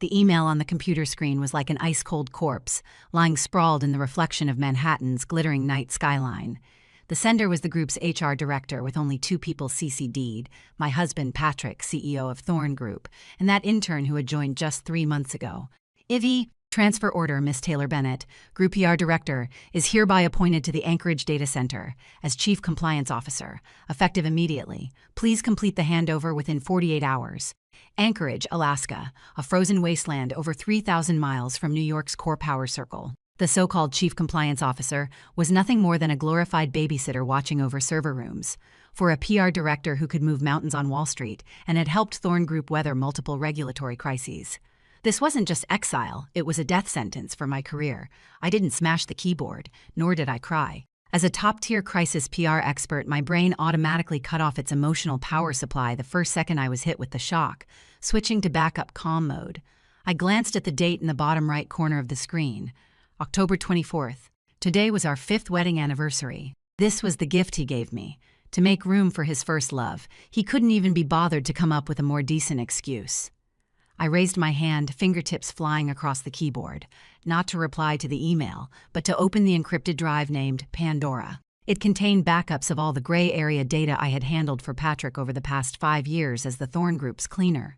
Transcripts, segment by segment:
The email on the computer screen was like an ice-cold corpse, lying sprawled in the reflection of Manhattan's glittering night skyline. The sender was the group's HR director with only 2 people CC'd, my husband Patrick, CEO of Thorn Group, and that intern who had joined just 3 months ago. IVY, transfer order, Miss Taylor Bennett, Group PR Director, is hereby appointed to the Anchorage Data Center as Chief Compliance Officer, effective immediately. Please complete the handover within 48 hours. Anchorage, Alaska, a frozen wasteland over 3,000 miles from New York's core power circle. The so-called Chief Compliance Officer was nothing more than a glorified babysitter watching over server rooms for a PR director who could move mountains on Wall Street and had helped Thorn Group weather multiple regulatory crises. This wasn't just exile, it was a death sentence for my career. I didn't smash the keyboard, nor did I cry. As a top-tier crisis PR expert, my brain automatically cut off its emotional power supply the first second I was hit with the shock, switching to backup calm mode. I glanced at the date in the bottom right corner of the screen. October 24th. Today was our 5th wedding anniversary. This was the gift he gave me. To make room for his first love, he couldn't even be bothered to come up with a more decent excuse. I raised my hand, fingertips flying across the keyboard, not to reply to the email, but to open the encrypted drive named Pandora. It contained backups of all the gray area data I had handled for Patrick over the past 5 years as the Thorn Group's cleaner.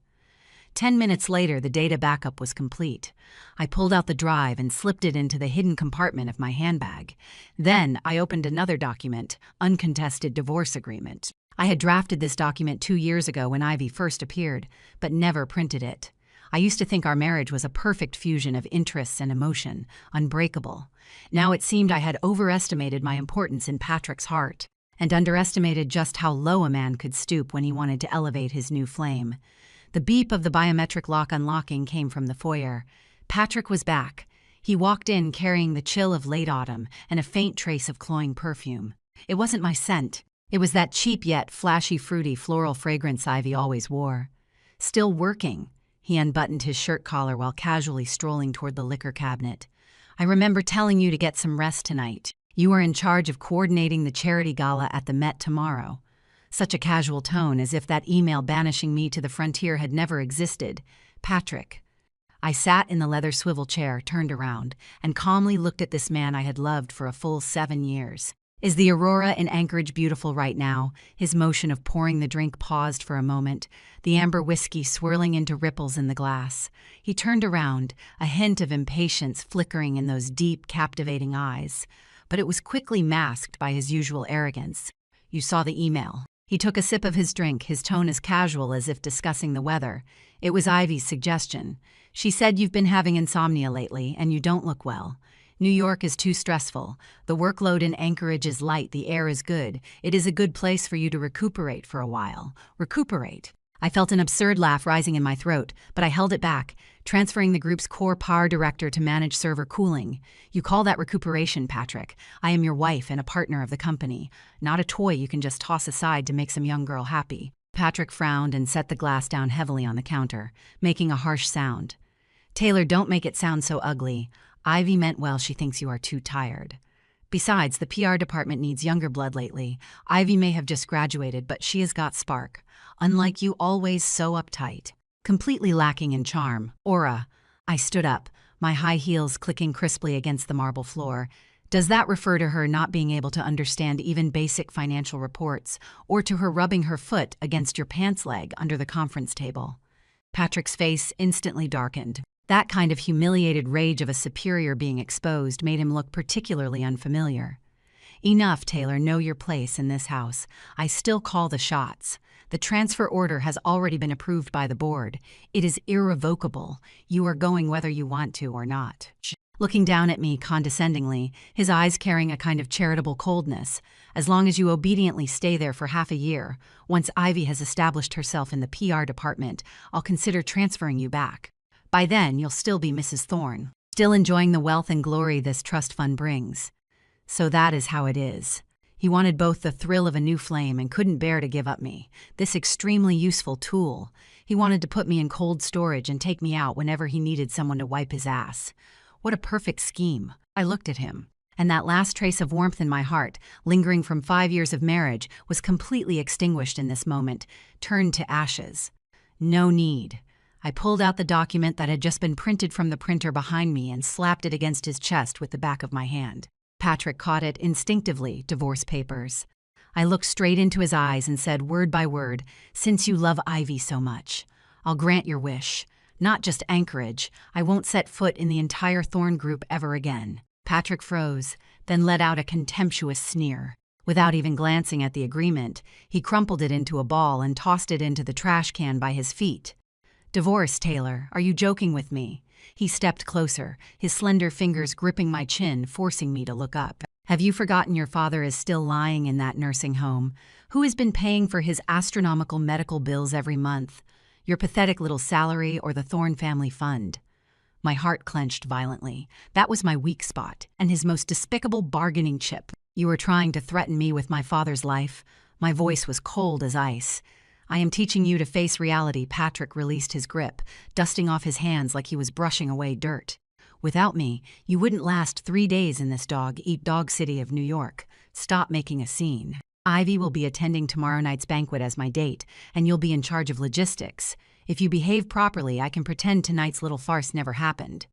10 minutes later, the data backup was complete. I pulled out the drive and slipped it into the hidden compartment of my handbag. Then I opened another document, Uncontested Divorce Agreement. I had drafted this document 2 years ago when Ivy first appeared, but never printed it. I used to think our marriage was a perfect fusion of interests and emotion, unbreakable. Now it seemed I had overestimated my importance in Patrick's heart, and underestimated just how low a man could stoop when he wanted to elevate his new flame. The beep of the biometric lock unlocking came from the foyer. Patrick was back. He walked in carrying the chill of late autumn and a faint trace of cloying perfume. It wasn't my scent. It was that cheap yet flashy fruity floral fragrance Ivy always wore. Still working, he unbuttoned his shirt collar while casually strolling toward the liquor cabinet. I remember telling you to get some rest tonight. You are in charge of coordinating the charity gala at the Met tomorrow. Such a casual tone, as if that email banishing me to the frontier had never existed. Patrick. I sat in the leather swivel chair, turned around, and calmly looked at this man I had loved for a full 7 years. Is the aurora in Anchorage beautiful right now? His motion of pouring the drink paused for a moment, the amber whiskey swirling into ripples in the glass. He turned around, a hint of impatience flickering in those deep, captivating eyes. But it was quickly masked by his usual arrogance. You saw the email. He took a sip of his drink, his tone as casual as if discussing the weather. It was Ivy's suggestion. She said you've been having insomnia lately, and you don't look well. New York is too stressful. The workload in Anchorage is light, the air is good. It is a good place for you to recuperate for a while. Recuperate. I felt an absurd laugh rising in my throat, but I held it back, transferring the group's core PR director to manage server cooling. You call that recuperation, Patrick. I am your wife and a partner of the company, not a toy you can just toss aside to make some young girl happy. Patrick frowned and set the glass down heavily on the counter, making a harsh sound. Taylor, don't make it sound so ugly. Ivy meant well. She thinks you are too tired. Besides, the PR department needs younger blood lately. Ivy may have just graduated, but she has got spark. Unlike you, always so uptight. Completely lacking in charm. Aura. I stood up, my high heels clicking crisply against the marble floor. Does that refer to her not being able to understand even basic financial reports, or to her rubbing her foot against your pants leg under the conference table? Patrick's face instantly darkened. That kind of humiliated rage of a superior being exposed made him look particularly unfamiliar. Enough, Taylor, know your place in this house. I still call the shots. The transfer order has already been approved by the board. It is irrevocable. You are going whether you want to or not. Looking down at me condescendingly, his eyes carrying a kind of charitable coldness. As long as you obediently stay there for half a year, once Ivy has established herself in the PR department, I'll consider transferring you back. By then, you'll still be Mrs. Thorne, still enjoying the wealth and glory this trust fund brings. So that is how it is. He wanted both the thrill of a new flame and couldn't bear to give up me, this extremely useful tool. He wanted to put me in cold storage and take me out whenever he needed someone to wipe his ass. What a perfect scheme. I looked at him, and that last trace of warmth in my heart, lingering from 5 years of marriage, was completely extinguished in this moment, turned to ashes. No need. I pulled out the document that had just been printed from the printer behind me and slapped it against his chest with the back of my hand. Patrick caught it instinctively, divorce papers. I looked straight into his eyes and said word by word, "Since you love Ivy so much, I'll grant your wish. Not just Anchorage, I won't set foot in the entire Thorn Group ever again." Patrick froze, then let out a contemptuous sneer. Without even glancing at the agreement, he crumpled it into a ball and tossed it into the trash can by his feet. "Divorce, Taylor, are you joking with me?" He stepped closer, his slender fingers gripping my chin, forcing me to look up. "Have you forgotten your father is still lying in that nursing home? Who has been paying for his astronomical medical bills every month? Your pathetic little salary or the Thorne family fund?" My heart clenched violently. That was my weak spot, and his most despicable bargaining chip. "You were trying to threaten me with my father's life." My voice was cold as ice. "I am teaching you to face reality." Patrick released his grip, dusting off his hands like he was brushing away dirt. "Without me, you wouldn't last 3 days in this dog-eat-dog city of New York. Stop making a scene. Ivy will be attending tomorrow night's banquet as my date, and you'll be in charge of logistics. If you behave properly, I can pretend tonight's little farce never happened."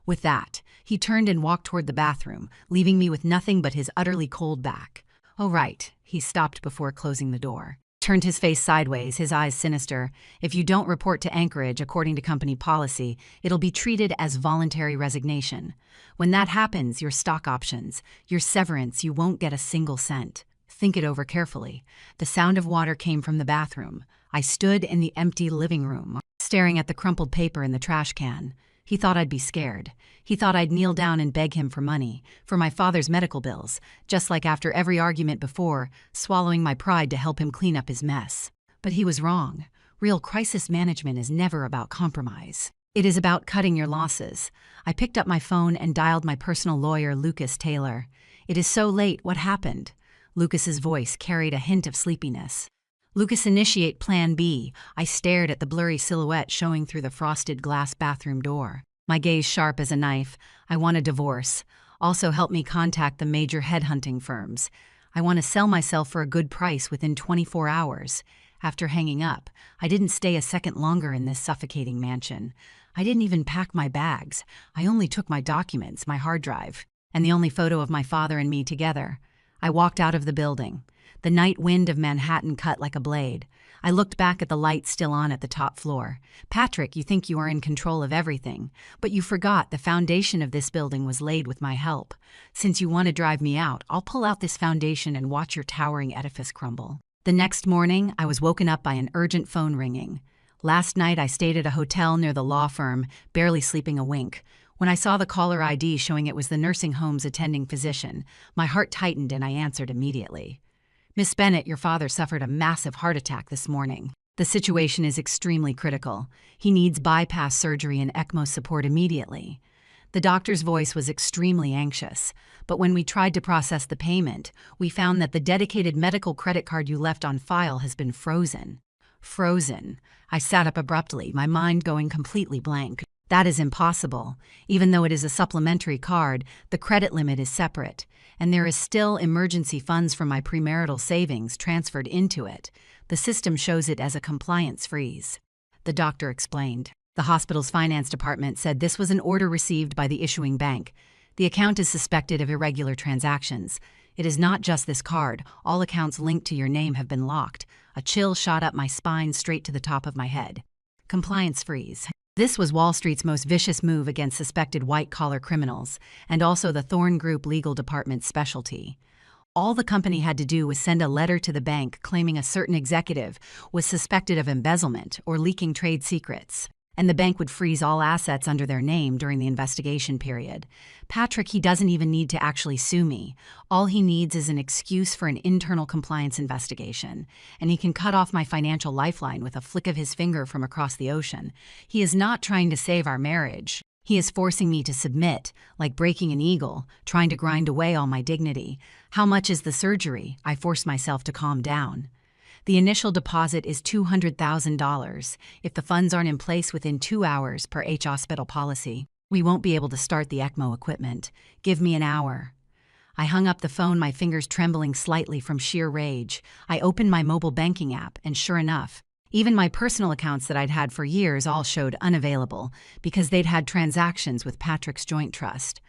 With that, he turned and walked toward the bathroom, leaving me with nothing but his utterly cold back. "Oh, right." He stopped before closing the door. Turned his face sideways, his eyes sinister. "If you don't report to Anchorage according to company policy, it'll be treated as voluntary resignation. When that happens, your stock options, your severance, you won't get a single cent. Think it over carefully." The sound of water came from the bathroom. I stood in the empty living room, staring at the crumpled paper in the trash can. He thought I'd be scared. He thought I'd kneel down and beg him for money, for my father's medical bills, just like after every argument before, swallowing my pride to help him clean up his mess. But he was wrong. Real crisis management is never about compromise. It is about cutting your losses. I picked up my phone and dialed my personal lawyer, Lucas Taylor. "It is so late. What happened?" Lucas's voice carried a hint of sleepiness. "Lucas, initiate Plan B." I stared at the blurry silhouette showing through the frosted glass bathroom door. My gaze sharp as a knife. "I want a divorce. Also help me contact the major headhunting firms. I want to sell myself for a good price within 24 hours. After hanging up, I didn't stay a second longer in this suffocating mansion. I didn't even pack my bags. I only took my documents, my hard drive, and the only photo of my father and me together. I walked out of the building. The night wind of Manhattan cut like a blade. I looked back at the lights still on at the top floor. "Patrick, you think you are in control of everything, but you forgot the foundation of this building was laid with my help. Since you want to drive me out, I'll pull out this foundation and watch your towering edifice crumble." The next morning, I was woken up by an urgent phone ringing. Last night, I stayed at a hotel near the law firm, barely sleeping a wink. When I saw the caller ID showing it was the nursing home's attending physician, my heart tightened and I answered immediately. "Miss Bennett, your father suffered a massive heart attack this morning. The situation is extremely critical. He needs bypass surgery and ECMO support immediately." The doctor's voice was extremely anxious, but when we tried to process the payment, we found that the dedicated medical credit card you left on file has been frozen. Frozen. I sat up abruptly, my mind going completely blank. "That is impossible. Even though it is a supplementary card, the credit limit is separate, and there is still emergency funds from my premarital savings transferred into it. The system shows it as a compliance freeze." The doctor explained. "The hospital's finance department said this was an order received by the issuing bank. The account is suspected of irregular transactions. It is not just this card. All accounts linked to your name have been locked." A chill shot up my spine straight to the top of my head. Compliance freeze. This was Wall Street's most vicious move against suspected white-collar criminals, and also the Thorne Group legal department's specialty. All the company had to do was send a letter to the bank claiming a certain executive was suspected of embezzlement or leaking trade secrets, and the bank would freeze all assets under their name during the investigation period. Patrick, he doesn't even need to actually sue me. All he needs is an excuse for an internal compliance investigation, and he can cut off my financial lifeline with a flick of his finger from across the ocean. He is not trying to save our marriage. He is forcing me to submit, like breaking an eagle, trying to grind away all my dignity. "How much is the surgery?" I forced myself to calm down. "The initial deposit is $200,000. If the funds aren't in place within 2 hours per H-hospital policy, we won't be able to start the ECMO equipment. Give me an hour." I hung up the phone, my fingers trembling slightly from sheer rage. I opened my mobile banking app, and sure enough, Even my personal accounts that I'd had for years all showed unavailable because they'd had transactions with Patrick's joint trust.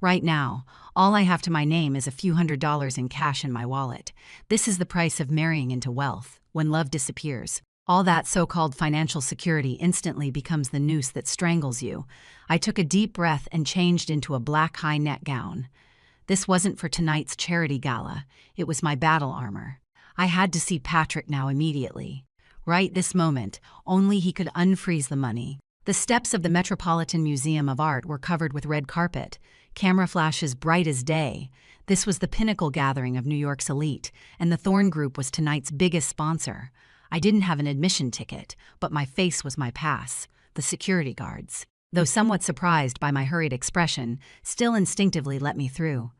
Right now, all I have to my name is a few $100s in cash in my wallet. This is the price of marrying into wealth, when love disappears. All that so-called financial security instantly becomes the noose that strangles you. I took a deep breath and changed into a black high-neck gown. This wasn't for tonight's charity gala. It was my battle armor. I had to see Patrick now immediately. Right this moment, only he could unfreeze the money. The steps of the Metropolitan Museum of Art were covered with red carpet, camera flashes bright as day. This was the pinnacle gathering of New York's elite, and the Thorne Group was tonight's biggest sponsor. I didn't have an admission ticket, but my face was my pass. The security guards, though somewhat surprised by my hurried expression, still instinctively let me through.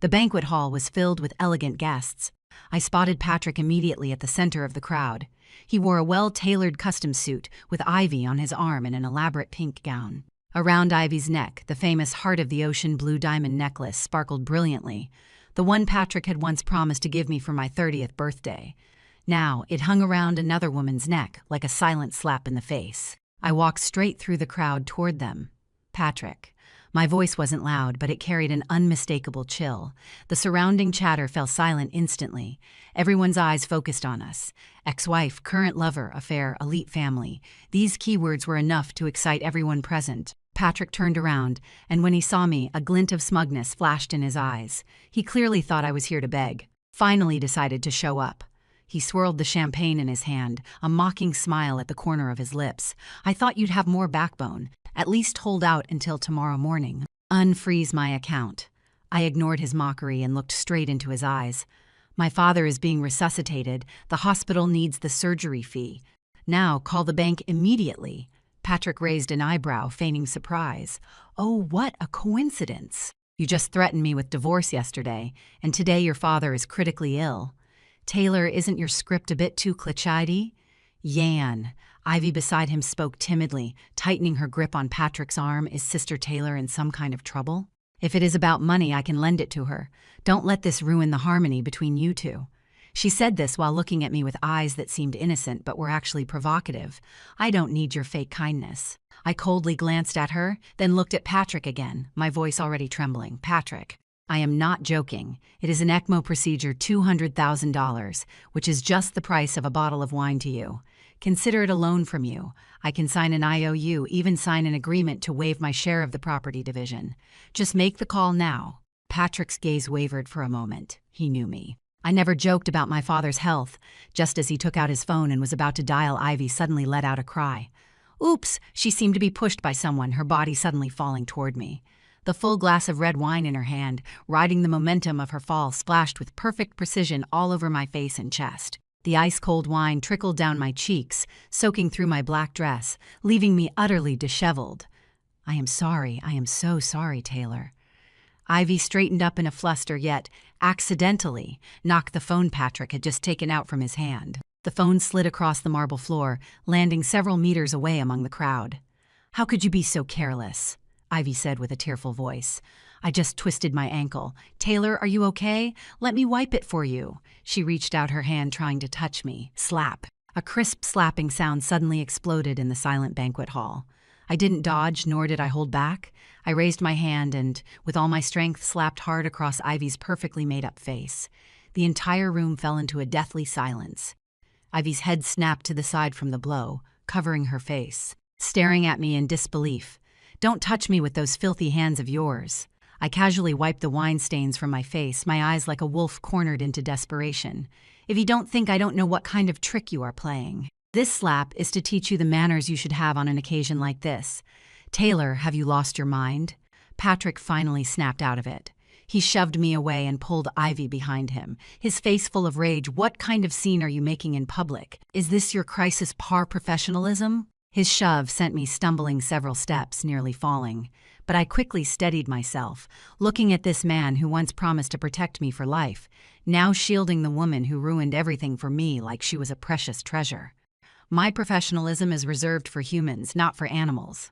The banquet hall was filled with elegant guests. I spotted Patrick immediately at the center of the crowd. He wore a well-tailored custom suit with Ivy on his arm and an elaborate pink gown. Around Ivy's neck, the famous Heart of the Ocean blue diamond necklace sparkled brilliantly, the one Patrick had once promised to give me for my 30th birthday. Now, it hung around another woman's neck like a silent slap in the face. I walked straight through the crowd toward them. Patrick. My voice wasn't loud, but it carried an unmistakable chill. The surrounding chatter fell silent instantly. Everyone's eyes focused on us. Ex-wife, current lover, affair, elite family. These keywords were enough to excite everyone present. Patrick turned around, and when he saw me, a glint of smugness flashed in his eyes. He clearly thought I was here to beg. Finally decided to show up. He swirled the champagne in his hand, a mocking smile at the corner of his lips. I thought you'd have more backbone. At least hold out until tomorrow morning. Unfreeze my account. I ignored his mockery and looked straight into his eyes. My father is being resuscitated. The hospital needs the surgery fee. Now call the bank immediately. Patrick raised an eyebrow, feigning surprise. Oh, what a coincidence. You just threatened me with divorce yesterday, and today your father is critically ill. Taylor, isn't your script a bit too cliched? Yan. Ivy beside him spoke timidly, tightening her grip on Patrick's arm. Is Sister Taylor in some kind of trouble? If it is about money, I can lend it to her. Don't let this ruin the harmony between you two. She said this while looking at me with eyes that seemed innocent but were actually provocative. I don't need your fake kindness. I coldly glanced at her, then looked at Patrick again, my voice already trembling. Patrick. I am not joking. It is an ECMO procedure, $200,000, which is just the price of a bottle of wine to you. Consider it a loan from you. I can sign an IOU, even sign an agreement to waive my share of the property division. Just make the call now. Patrick's gaze wavered for a moment. He knew me. I never joked about my father's health. Just as he took out his phone and was about to dial, Ivy suddenly let out a cry. Oops! She seemed to be pushed by someone, her body suddenly falling toward me. The full glass of red wine in her hand, riding the momentum of her fall, splashed with perfect precision all over my face and chest. The ice-cold wine trickled down my cheeks, soaking through my black dress, leaving me utterly disheveled. I am so sorry, Taylor. Ivy straightened up in a fluster, yet, accidentally, knocked the phone Patrick had just taken out from his hand. The phone slid across the marble floor, landing several meters away among the crowd. How could you be so careless? Ivy said with a tearful voice. I just twisted my ankle. Taylor, are you okay? Let me wipe it for you. She reached out her hand, trying to touch me. Slap. A crisp slapping sound suddenly exploded in the silent banquet hall. I didn't dodge, nor did I hold back. I raised my hand and, with all my strength, slapped hard across Ivy's perfectly made-up face. The entire room fell into a deathly silence. Ivy's head snapped to the side from the blow, covering her face, staring at me in disbelief. Don't touch me with those filthy hands of yours. I casually wiped the wine stains from my face, my eyes like a wolf cornered into desperation. If you don't think I don't know what kind of trick you are playing. This slap is to teach you the manners you should have on an occasion like this. Taylor, have you lost your mind? Patrick finally snapped out of it. He shoved me away and pulled Ivy behind him, his face full of rage. What kind of scene are you making in public? Is this your crisis par professionalism? His shove sent me stumbling several steps, nearly falling. But I quickly steadied myself, looking at this man who once promised to protect me for life, now shielding the woman who ruined everything for me like she was a precious treasure. My professionalism is reserved for humans, not for animals.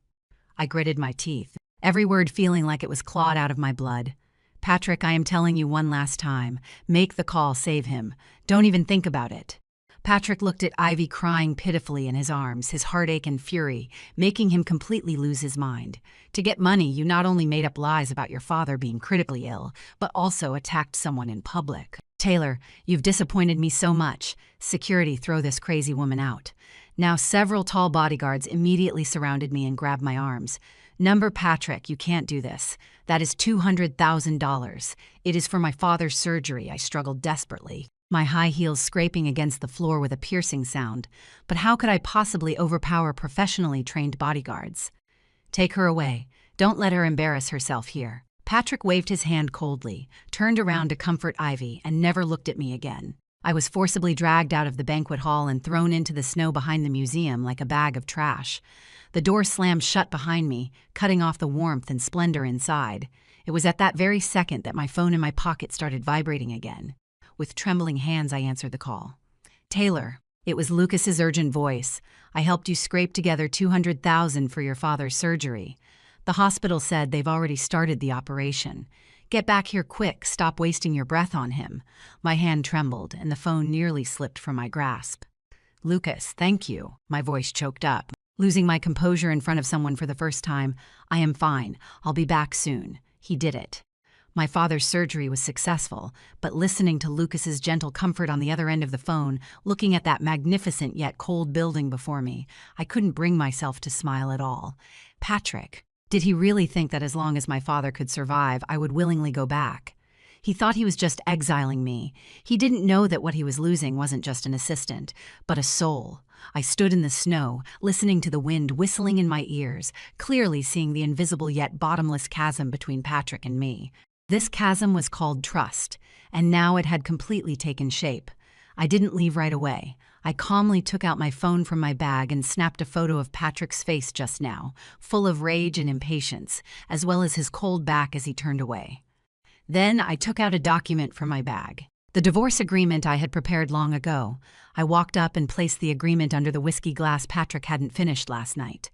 I gritted my teeth, every word feeling like it was clawed out of my blood. Patrick, I am telling you one last time, make the call, save him. Don't even think about it. Patrick looked at Ivy crying pitifully in his arms, his heartache and fury, making him completely lose his mind. To get money, you not only made up lies about your father being critically ill, but also attacked someone in public. Taylor, you've disappointed me so much. Security, throw this crazy woman out. Now several tall bodyguards immediately surrounded me and grabbed my arms. Number Patrick, you can't do this. That is $200,000. It is for my father's surgery, I struggled desperately, my high heels scraping against the floor with a piercing sound. But how could I possibly overpower professionally trained bodyguards? Take her away. Don't let her embarrass herself here. Patrick waved his hand coldly, turned around to comfort Ivy, and never looked at me again. I was forcibly dragged out of the banquet hall and thrown into the snow behind the museum like a bag of trash. The door slammed shut behind me, cutting off the warmth and splendor inside. It was at that very second that my phone in my pocket started vibrating again. With trembling hands, I answered the call. Taylor, it was Lucas's urgent voice. I helped you scrape together $200,000 for your father's surgery. The hospital said they've already started the operation. Get back here quick, stop wasting your breath on him. My hand trembled, and the phone nearly slipped from my grasp. Lucas, thank you. My voice choked up. Losing my composure in front of someone for the first time. I am fine. I'll be back soon. He did it. My father's surgery was successful, but listening to Lucas's gentle comfort on the other end of the phone, looking at that magnificent yet cold building before me, I couldn't bring myself to smile at all. Patrick, did he really think that as long as my father could survive, I would willingly go back? He thought he was just exiling me. He didn't know that what he was losing wasn't just an assistant, but a soul. I stood in the snow, listening to the wind whistling in my ears, clearly seeing the invisible yet bottomless chasm between Patrick and me. This chasm was called trust, and now it had completely taken shape. I didn't leave right away. I calmly took out my phone from my bag and snapped a photo of Patrick's face just now, full of rage and impatience, as well as his cold back as he turned away. Then I took out a document from my bag. The divorce agreement I had prepared long ago. I walked up and placed the agreement under the whiskey glass Patrick hadn't finished last night.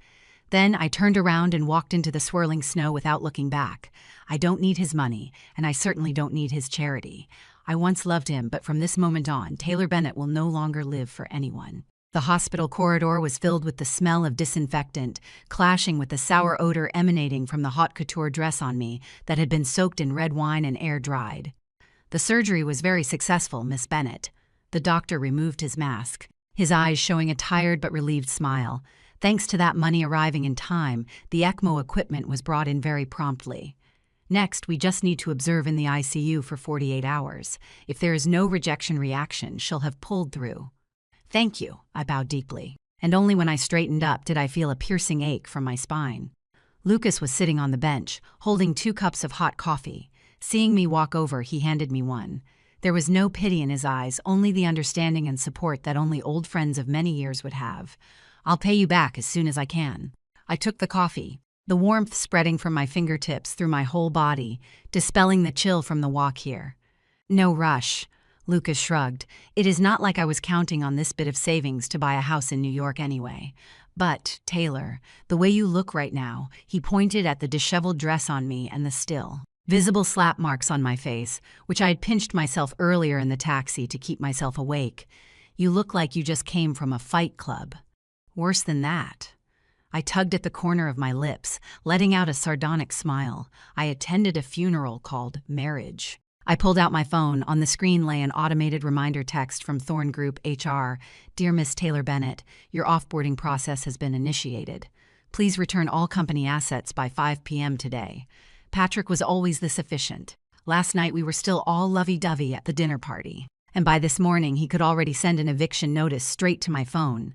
Then I turned around and walked into the swirling snow without looking back. I don't need his money, and I certainly don't need his charity. I once loved him, but from this moment on, Taylor Bennett will no longer live for anyone. The hospital corridor was filled with the smell of disinfectant, clashing with the sour odor emanating from the haute couture dress on me that had been soaked in red wine and air-dried. The surgery was very successful, Miss Bennett. The doctor removed his mask, his eyes showing a tired but relieved smile. Thanks to that money arriving in time, the ECMO equipment was brought in very promptly. Next, we just need to observe in the ICU for 48 hours. If there is no rejection reaction, she'll have pulled through. Thank you, I bowed deeply. And only when I straightened up did I feel a piercing ache from my spine. Lucas was sitting on the bench, holding 2 cups of hot coffee. Seeing me walk over, he handed me one. There was no pity in his eyes, only the understanding and support that only old friends of many years would have. I'll pay you back as soon as I can. I took the coffee, the warmth spreading from my fingertips through my whole body, dispelling the chill from the walk here. No rush. Lucas shrugged. It is not like I was counting on this bit of savings to buy a house in New York anyway. But, Taylor, the way you look right now, he pointed at the disheveled dress on me and the still visible slap marks on my face, which I had pinched myself earlier in the taxi to keep myself awake. You look like you just came from a fight club. Worse than that. I tugged at the corner of my lips, letting out a sardonic smile. I attended a funeral called marriage. I pulled out my phone. On the screen lay an automated reminder text from Thorn Group HR. Dear Miss Taylor Bennett, your offboarding process has been initiated. Please return all company assets by 5 p.m. today. Patrick was always this efficient. Last night we were still all lovey-dovey at the dinner party, and by this morning he could already send an eviction notice straight to my phone.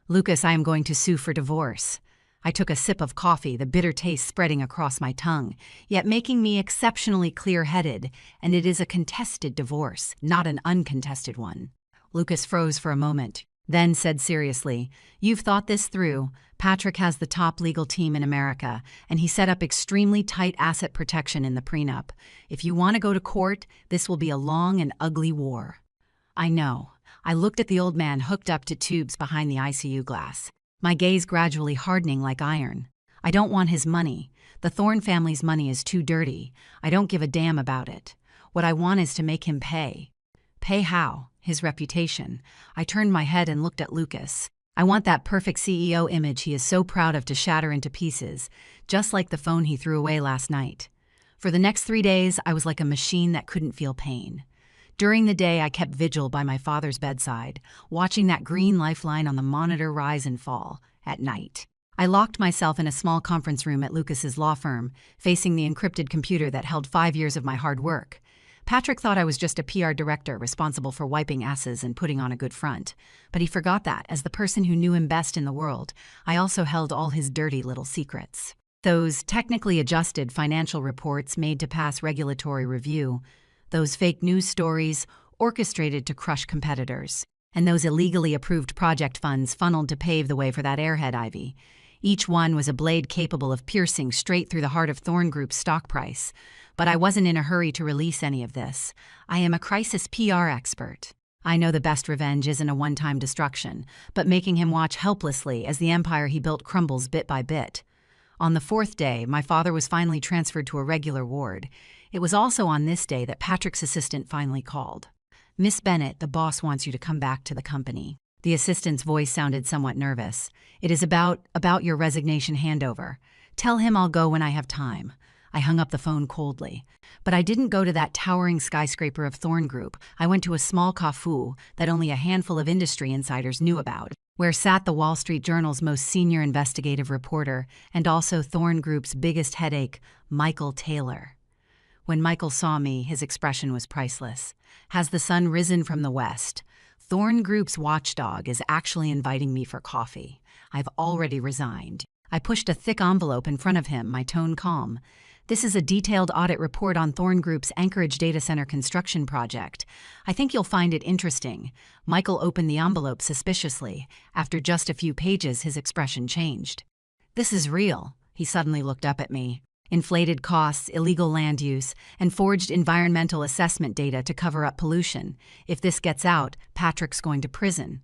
Lucas, I am going to sue for divorce. I took a sip of coffee, the bitter taste spreading across my tongue, yet making me exceptionally clear-headed, and it is a contested divorce, not an uncontested one. Lucas froze for a moment, then said seriously, You've thought this through. Patrick has the top legal team in America, and he set up extremely tight asset protection in the prenup. If you want to go to court, this will be a long and ugly war. I know. I looked at the old man hooked up to tubes behind the ICU glass, my gaze gradually hardening like iron. I don't want his money. The Thorne family's money is too dirty. I don't give a damn about it. What I want is to make him pay. Pay how? his reputation. I turned my head and looked at Lucas. I want that perfect CEO image he is so proud of to shatter into pieces, just like the phone he threw away last night. For the next 3 days, I was like a machine that couldn't feel pain. During the day, I kept vigil by my father's bedside, watching that green lifeline on the monitor rise and fall. At night, I locked myself in a small conference room at Lucas's law firm, facing the encrypted computer that held 5 years of my hard work. Patrick thought I was just a PR director responsible for wiping asses and putting on a good front. But he forgot that, as the person who knew him best in the world, I also held all his dirty little secrets. Those technically adjusted financial reports made to pass regulatory review, those fake news stories orchestrated to crush competitors, and those illegally approved project funds funneled to pave the way for that airhead Ivy. Each one was a blade capable of piercing straight through the heart of Thorn Group's stock price. But I wasn't in a hurry to release any of this. I am a crisis PR expert. I know the best revenge isn't a one-time destruction, but making him watch helplessly as the empire he built crumbles bit by bit. On the 4th day, my father was finally transferred to a regular ward. It was also on this day that Patrick's assistant finally called. "Miss Bennett, the boss wants you to come back to the company." The assistant's voice sounded somewhat nervous. "It is about your resignation handover. Tell him I'll go when I have time." I hung up the phone coldly. But I didn't go to that towering skyscraper of Thorn Group. I went to a small cafe that only a handful of industry insiders knew about, where sat the Wall Street Journal's most senior investigative reporter and also Thorn Group's biggest headache, Michael Taylor. When Michael saw me, his expression was priceless. "Has the sun risen from the west? Thorn Group's watchdog is actually inviting me for coffee. I've already resigned." I pushed a thick envelope in front of him, my tone calm. "This is a detailed audit report on Thorn Group's Anchorage data center construction project. I think you'll find it interesting." Michael opened the envelope suspiciously. After just a few pages, his expression changed. "This is real." He suddenly looked up at me. "Inflated costs, illegal land use, and forged environmental assessment data to cover up pollution. If this gets out, Patrick's going to prison."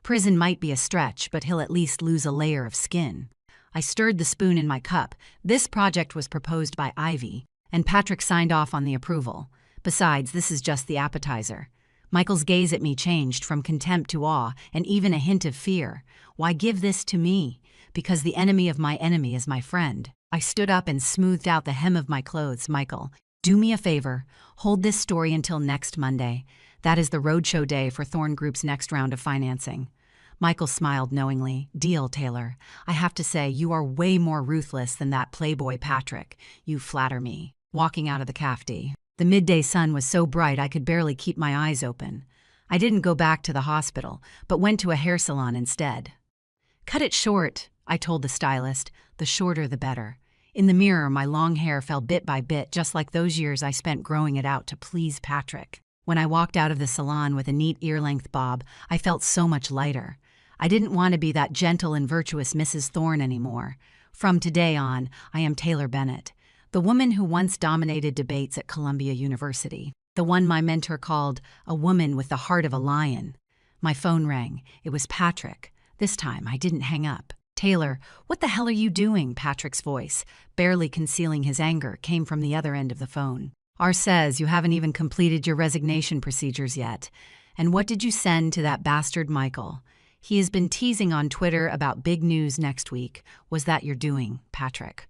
Prison might be a stretch, but he'll at least lose a layer of skin. I stirred the spoon in my cup. This project was proposed by Ivy, and Patrick signed off on the approval. Besides, this is just the appetizer. Michael's gaze at me changed from contempt to awe and even a hint of fear. "Why give this to me?" "Because the enemy of my enemy is my friend." I stood up and smoothed out the hem of my clothes. "Michael, do me a favor. Hold this story until next Monday. That is the roadshow day for Thorn Group's next round of financing." Michael smiled knowingly. "Deal, Taylor. I have to say, you are way more ruthless than that playboy Patrick. You flatter me." Walking out of the café, the midday sun was so bright I could barely keep my eyes open. I didn't go back to the hospital, but went to a hair salon instead. "Cut it short," I told the stylist. "The shorter the better." In the mirror, my long hair fell bit by bit, just like those years I spent growing it out to please Patrick. When I walked out of the salon with a neat ear-length bob, I felt so much lighter. I didn't want to be that gentle and virtuous Mrs. Thorne anymore. From today on, I am Taylor Bennett, the woman who once dominated debates at Columbia University, the one my mentor called a woman with the heart of a lion. My phone rang. It was Patrick. This time, I didn't hang up. "Taylor, what the hell are you doing?" Patrick's voice, barely concealing his anger, came from the other end of the phone. "R says you haven't even completed your resignation procedures yet. And what did you send to that bastard Michael? He has been teasing on Twitter about big news next week. Was that your doing, Patrick?"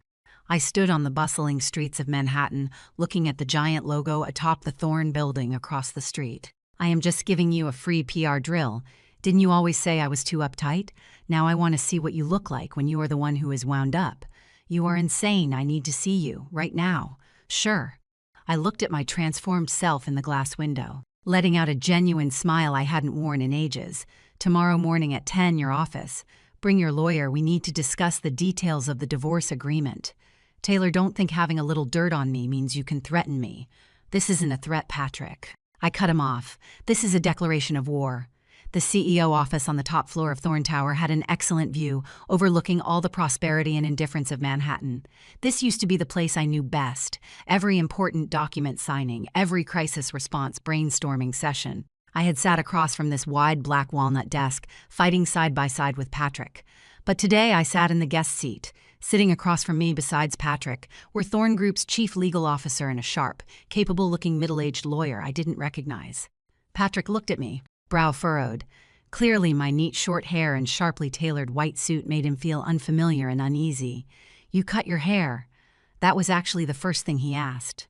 I stood on the bustling streets of Manhattan, looking at the giant logo atop the Thorn building across the street. "I am just giving you a free PR drill. Didn't you always say I was too uptight? Now I want to see what you look like when you are the one who is wound up. You are insane. I need to see you, right now." "Sure." I looked at my transformed self in the glass window, letting out a genuine smile I hadn't worn in ages. "Tomorrow morning at 10, your office. Bring your lawyer. We need to discuss the details of the divorce agreement." "Taylor, don't think having a little dirt on me means you can threaten me." "This isn't a threat, Patrick." I cut him off. "This is a declaration of war." The CEO office on the top floor of Thorn Tower had an excellent view, overlooking all the prosperity and indifference of Manhattan. This used to be the place I knew best. Every important document signing, every crisis response brainstorming session. I had sat across from this wide black walnut desk, fighting side by side with Patrick. But today I sat in the guest seat. Sitting across from me besides Patrick were Thorn Group's chief legal officer and a sharp, capable-looking middle-aged lawyer I didn't recognize. Patrick looked at me. Brow furrowed. Clearly, my neat short hair and sharply tailored white suit made him feel unfamiliar and uneasy. "You cut your hair." That was actually the first thing he asked.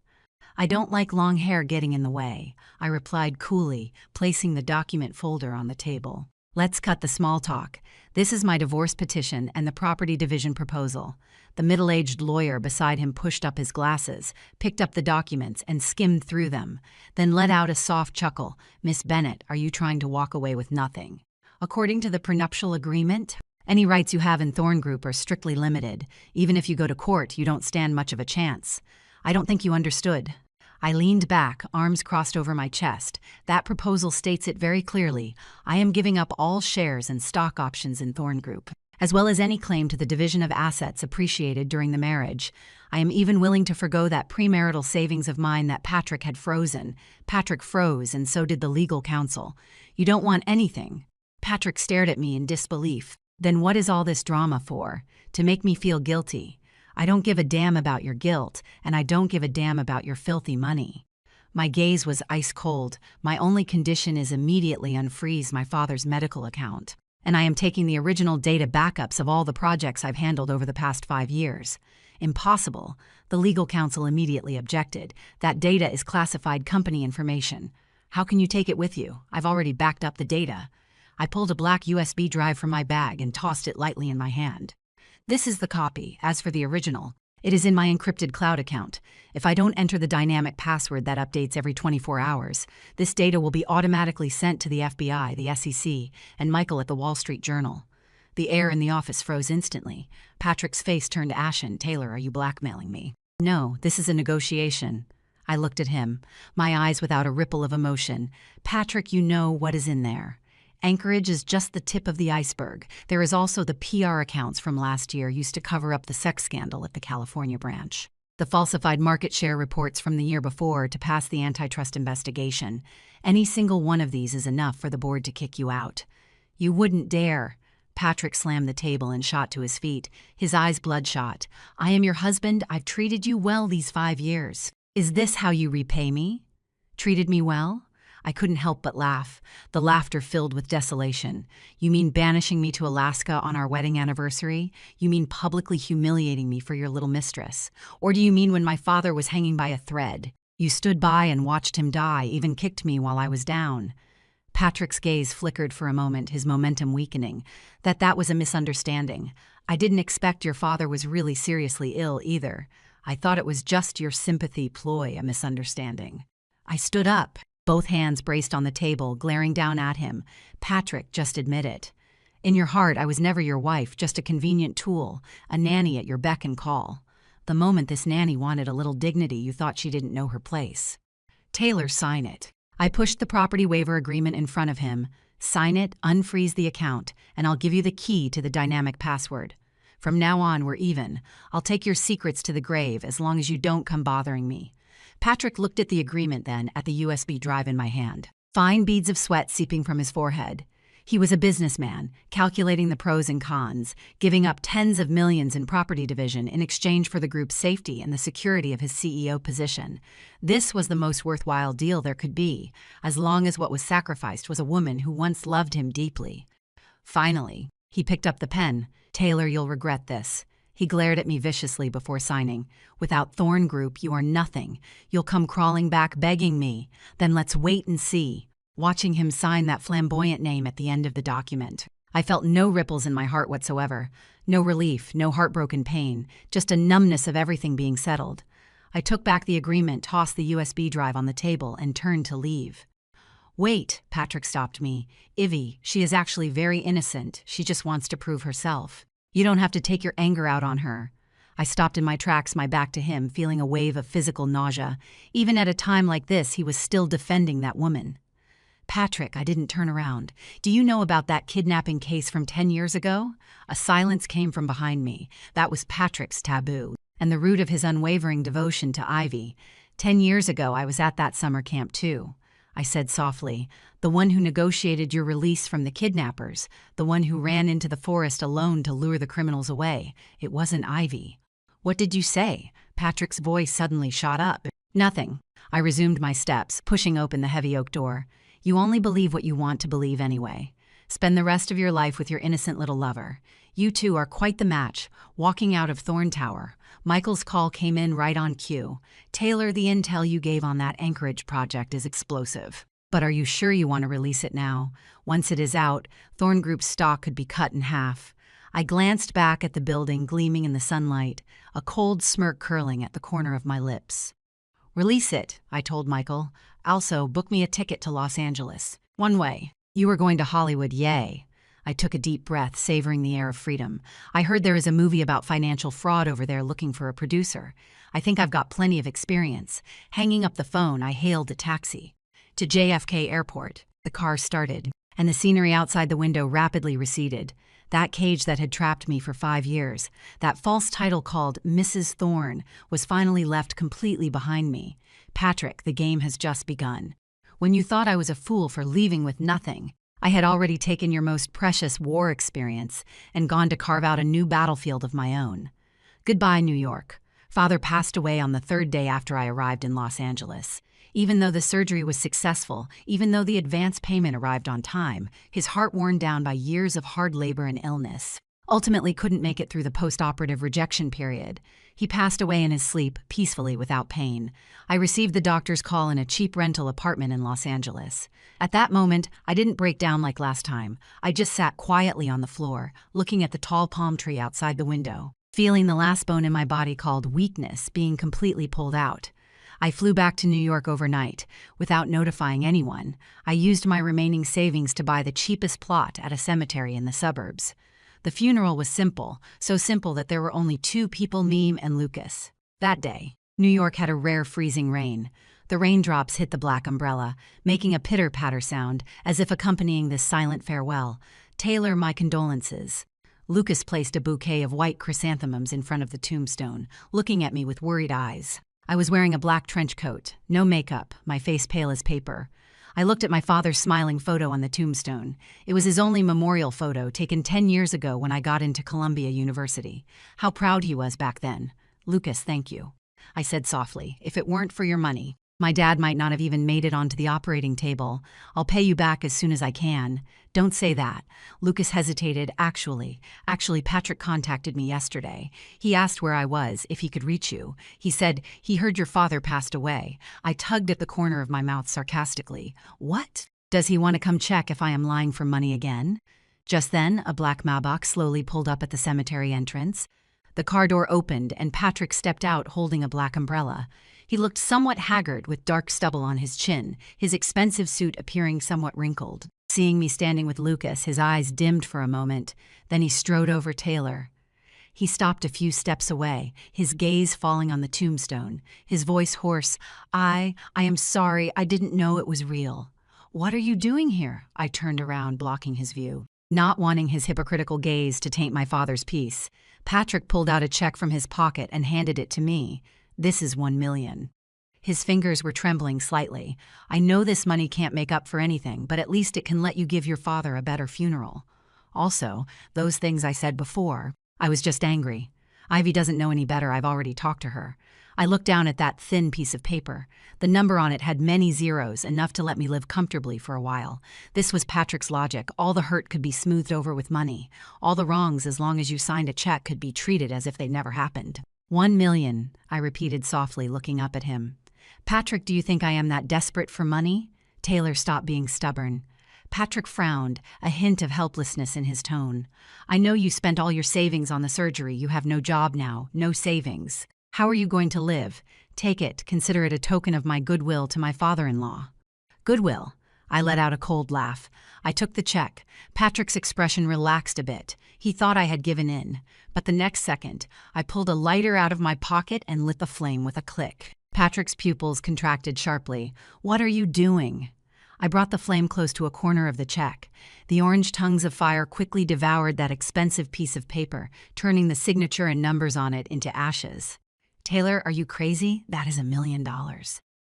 "I don't like long hair getting in the way," I replied coolly, placing the document folder on the table. "Let's cut the small talk. This is my divorce petition and the property division proposal." The middle-aged lawyer beside him pushed up his glasses, picked up the documents, and skimmed through them, then let out a soft chuckle. "Miss Bennett, are you trying to walk away with nothing? According to the prenuptial agreement, any rights you have in Thorn Group are strictly limited. Even if you go to court, you don't stand much of a chance." "I don't think you understood." I leaned back, arms crossed over my chest. "That proposal states it very clearly. I am giving up all shares and stock options in Thorn Group, as well as any claim to the division of assets appreciated during the marriage. I am even willing to forgo that premarital savings of mine that Patrick had frozen. Patrick froze, and so did the legal counsel. You don't want anything." Patrick stared at me in disbelief. "Then what is all this drama for? To make me feel guilty? I don't give a damn about your guilt, and I don't give a damn about your filthy money." My gaze was ice cold. "My only condition is immediately unfreeze my father's medical account. And I am taking the original data backups of all the projects I've handled over the past 5 years. "Impossible." The legal counsel immediately objected. "That data is classified company information. How can you take it with you? I've already backed up the data." I pulled a black USB drive from my bag and tossed it lightly in my hand. "This is the copy. As for the original, it is in my encrypted cloud account. If I don't enter the dynamic password that updates every 24 hours, this data will be automatically sent to the FBI, the SEC, and Michael at the Wall Street Journal." The air in the office froze instantly. Patrick's face turned ashen. "Taylor, are you blackmailing me?" "No, this is a negotiation." I looked at him, my eyes without a ripple of emotion. "Patrick, you know what is in there. Anchorage is just the tip of the iceberg. There is also the PR accounts from last year used to cover up the sex scandal at the California branch. The falsified market share reports from the year before to pass the antitrust investigation. Any single one of these is enough for the board to kick you out." "You wouldn't dare." Patrick slammed the table and shot to his feet, his eyes bloodshot. "I am your husband. I've treated you well these 5 years. Is this how you repay me?" "Treated me well?" I couldn't help but laugh, the laughter filled with desolation. "You mean banishing me to Alaska on our wedding anniversary? You mean publicly humiliating me for your little mistress? Or do you mean when my father was hanging by a thread? You stood by and watched him die, even kicked me while I was down." Patrick's gaze flickered for a moment, his momentum weakening. That was a misunderstanding. "I didn't expect your father was really seriously ill either. I thought it was just your sympathy ploy, a misunderstanding." I stood up, both hands braced on the table, glaring down at him. "Patrick, just admit it. In your heart, I was never your wife, just a convenient tool, a nanny at your beck and call. The moment this nanny wanted a little dignity, you thought she didn't know her place." "Taylor, sign it." I pushed the property waiver agreement in front of him. "Sign it, unfreeze the account, and I'll give you the key to the dynamic password. From now on, we're even. I'll take your secrets to the grave as long as you don't come bothering me." Patrick looked at the agreement, then at the USB drive in my hand. Fine beads of sweat seeping from his forehead. He was a businessman, calculating the pros and cons, giving up tens of millions in property division in exchange for the group's safety and the security of his CEO position. This was the most worthwhile deal there could be, as long as what was sacrificed was a woman who once loved him deeply. Finally, he picked up the pen. "Taylor, you'll regret this." He glared at me viciously before signing. "Without Thorn Group, you are nothing. You'll come crawling back begging me. Then let's wait and see." Watching him sign that flamboyant name at the end of the document, I felt no ripples in my heart whatsoever. No relief, no heartbroken pain, just a numbness of everything being settled. I took back the agreement, tossed the USB drive on the table, and turned to leave. "Wait," Patrick stopped me. "Ivy, she is actually very innocent. She just wants to prove herself. You don't have to take your anger out on her." I stopped in my tracks, my back to him, feeling a wave of physical nausea. Even at a time like this, he was still defending that woman. "Patrick," I didn't turn around. "Do you know about that kidnapping case from 10 years ago?" A silence came from behind me. That was Patrick's taboo, and the root of his unwavering devotion to Ivy. 10 years ago, I was at that summer camp too. I said softly, "The one who negotiated your release from the kidnappers, the one who ran into the forest alone to lure the criminals away. It wasn't Ivy." "What did you say?" Patrick's voice suddenly shot up. "Nothing." I resumed my steps, pushing open the heavy oak door. You only believe what you want to believe anyway. Spend the rest of your life with your innocent little lover. You two are quite the match. Walking out of Thorn Tower, Michael's call came in right on cue. Taylor, the intel you gave on that Anchorage project is explosive. But are you sure you want to release it now? Once it is out, Thorn Group's stock could be cut in half. I glanced back at the building gleaming in the sunlight, a cold smirk curling at the corner of my lips. Release it, I told Michael. Also, book me a ticket to Los Angeles. One way. You are going to Hollywood, yay. I took a deep breath, savoring the air of freedom. I heard there is a movie about financial fraud over there looking for a producer. I think I've got plenty of experience. Hanging up the phone, I hailed a taxi. To JFK Airport, the car started, and the scenery outside the window rapidly receded. That cage that had trapped me for 5 years, that false title called Mrs. Thorne, was finally left completely behind me. Patrick, the game has just begun. When you thought I was a fool for leaving with nothing, I had already taken your most precious war experience and gone to carve out a new battlefield of my own. Goodbye, New York. Father passed away on the 3rd day after I arrived in Los Angeles. Even though the surgery was successful, even though the advance payment arrived on time, his heart worn down by years of hard labor and illness, ultimately couldn't make it through the post-operative rejection period. He passed away in his sleep, peacefully without pain. I received the doctor's call in a cheap rental apartment in Los Angeles. At that moment, I didn't break down like last time. I just sat quietly on the floor, looking at the tall palm tree outside the window, feeling the last bone in my body called weakness being completely pulled out. I flew back to New York overnight. Without notifying anyone, I used my remaining savings to buy the cheapest plot at a cemetery in the suburbs. The funeral was simple, so simple that there were only 2 people, me and Lucas. That day, New York had a rare freezing rain. The raindrops hit the black umbrella, making a pitter-patter sound, as if accompanying this silent farewell. Taylor, my condolences. Lucas placed a bouquet of white chrysanthemums in front of the tombstone, looking at me with worried eyes. I was wearing a black trench coat, no makeup, my face pale as paper. I looked at my father's smiling photo on the tombstone. It was his only memorial photo, taken 10 years ago when I got into Columbia University. How proud he was back then. Lucas, thank you, I said softly. If it weren't for your money, my dad might not have even made it onto the operating table. I'll pay you back as soon as I can. Don't say that. Lucas hesitated. Actually, Patrick contacted me yesterday. He asked where I was, if he could reach you. He said he heard your father passed away. I tugged at the corner of my mouth sarcastically. What? Does he want to come check if I am lying for money again? Just then, a black Maybach slowly pulled up at the cemetery entrance. The car door opened and Patrick stepped out holding a black umbrella. He looked somewhat haggard with dark stubble on his chin, his expensive suit appearing somewhat wrinkled. Seeing me standing with Lucas, his eyes dimmed for a moment. Then he strode over Taylor. He stopped a few steps away, his gaze falling on the tombstone, his voice hoarse. I am sorry, I didn't know it was real. What are you doing here? I turned around, blocking his view, not wanting his hypocritical gaze to taint my father's peace. Patrick pulled out a check from his pocket and handed it to me. This is $1 million. His fingers were trembling slightly. I know this money can't make up for anything, but at least it can let you give your father a better funeral. Also, those things I said before, I was just angry. Ivy doesn't know any better, I've already talked to her. I looked down at that thin piece of paper. The number on it had many zeros, enough to let me live comfortably for a while. This was Patrick's logic. All the hurt could be smoothed over with money. All the wrongs, as long as you signed a check, could be treated as if they never happened. $1 million, I repeated softly, looking up at him. Patrick, do you think I am that desperate for money? Taylor stopped being stubborn. Patrick frowned, a hint of helplessness in his tone. I know you spent all your savings on the surgery. You have no job now, no savings. How are you going to live? Take it, consider it a token of my goodwill to my father-in-law. Goodwill? I let out a cold laugh. I took the check. Patrick's expression relaxed a bit. He thought I had given in. But the next second, I pulled a lighter out of my pocket and lit the flame with a click. Patrick's pupils contracted sharply. What are you doing? I brought the flame close to a corner of the check. The orange tongues of fire quickly devoured that expensive piece of paper, turning the signature and numbers on it into ashes. Taylor, are you crazy? That is $1 million.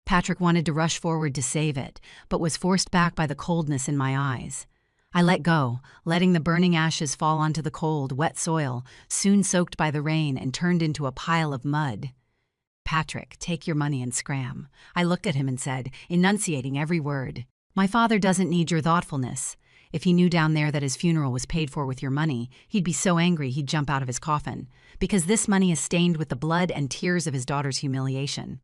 Patrick wanted to rush forward to save it, but was forced back by the coldness in my eyes. I let go, letting the burning ashes fall onto the cold, wet soil, soon soaked by the rain and turned into a pile of mud. Patrick, take your money and scram. I looked at him and said, enunciating every word. My father doesn't need your thoughtfulness. If he knew down there that his funeral was paid for with your money, he'd be so angry he'd jump out of his coffin. Because this money is stained with the blood and tears of his daughter's humiliation."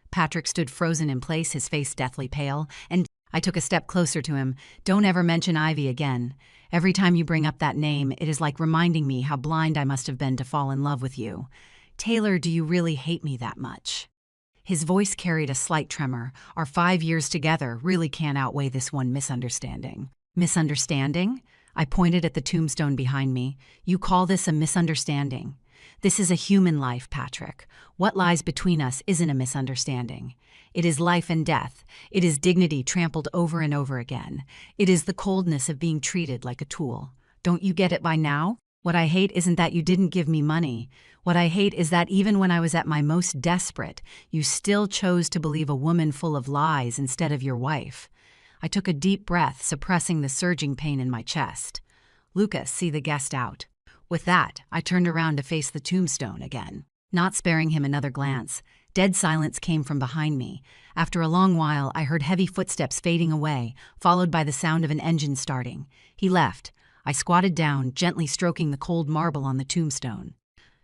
Patrick stood frozen in place, his face deathly pale, and I took a step closer to him. "Don't ever mention Ivy again. Every time you bring up that name, it is like reminding me how blind I must have been to fall in love with you. Taylor, do you really hate me that much?" His voice carried a slight tremor. "Our 5 years together really can't outweigh this one misunderstanding." "Misunderstanding?" I pointed at the tombstone behind me. "You call this a misunderstanding? This is a human life, Patrick. What lies between us isn't a misunderstanding. It is life and death. It is dignity trampled over and over again. It is the coldness of being treated like a tool. Don't you get it by now? What I hate isn't that you didn't give me money. What I hate is that even when I was at my most desperate, you still chose to believe a woman full of lies instead of your wife." I took a deep breath, suppressing the surging pain in my chest. "Lucas, see the guest out." With that, I turned around to face the tombstone again, not sparing him another glance. Dead silence came from behind me. After a long while, I heard heavy footsteps fading away, followed by the sound of an engine starting. He left. I squatted down, gently stroking the cold marble on the tombstone.